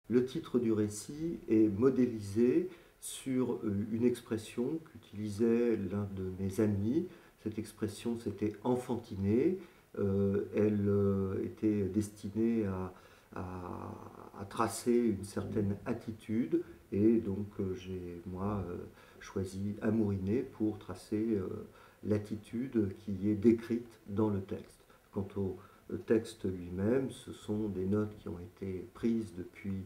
Le titre du récit est modélisé sur une expression qu'utilisait l'un de mes amis. Cette expression, c'était enfantiner. Elle était destinée à tracer une certaine attitude, et donc j'ai, moi, choisi amouriner pour tracer l'attitude qui est décrite dans le texte. Quant au texte lui-même, ce sont des notes qui ont été prises depuis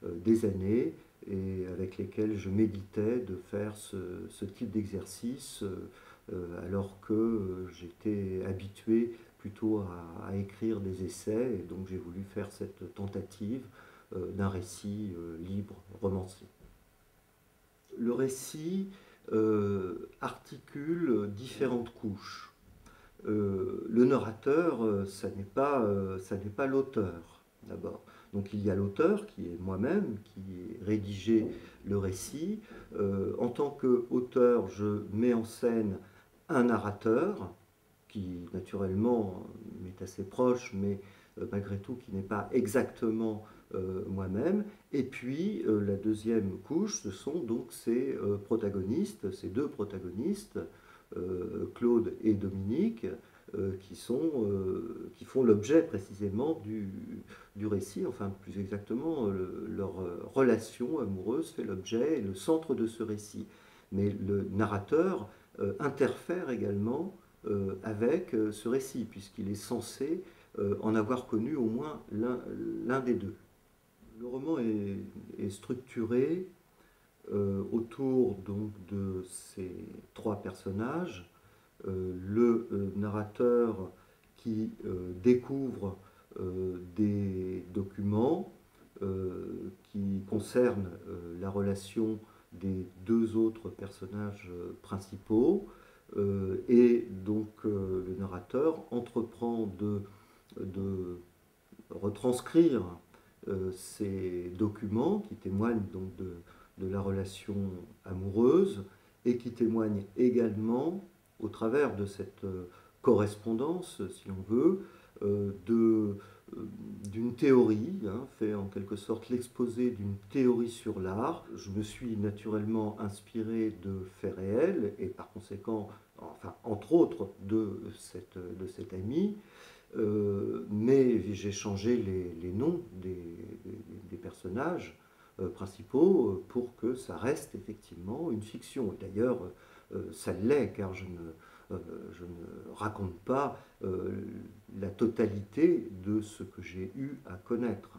des années et avec lesquelles je méditais de faire ce type d'exercice alors que j'étais habitué plutôt à écrire des essais, et donc j'ai voulu faire cette tentative d'un récit libre, romancé. Le récit articule différentes couches. Le narrateur, ça n'est pas l'auteur, d'abord. Donc il y a l'auteur, qui est moi-même, qui ai rédigé le récit. En tant qu'auteur, je mets en scène un narrateur, qui naturellement m'est assez proche, mais malgré tout qui n'est pas exactement moi-même. Et puis la deuxième couche, ce sont donc ces protagonistes, ces deux protagonistes, Claude et Dominique, qui font l'objet précisément du récit, enfin plus exactement leur relation amoureuse fait l'objet et le centre de ce récit. Mais le narrateur interfère également avec ce récit, puisqu'il est censé en avoir connu au moins l'un des deux. Le roman est structuré autour donc de ces trois personnages. Le narrateur qui découvre des documents qui concernent la relation des deux autres personnages principaux, et donc le narrateur entreprend de retranscrire ces documents qui témoignent donc de la relation amoureuse et qui témoignent également, au travers de cette correspondance, si l'on veut, d'une théorie, hein, fait en quelque sorte l'exposé d'une théorie sur l'art. Je me suis naturellement inspiré de faits réels et par conséquent, enfin, entre autres, de cet ami, mais j'ai changé les noms des personnages principaux pour que ça reste effectivement une fiction. Et d'ailleurs, ça l'est, car je ne raconte pas la totalité de ce que j'ai eu à connaître.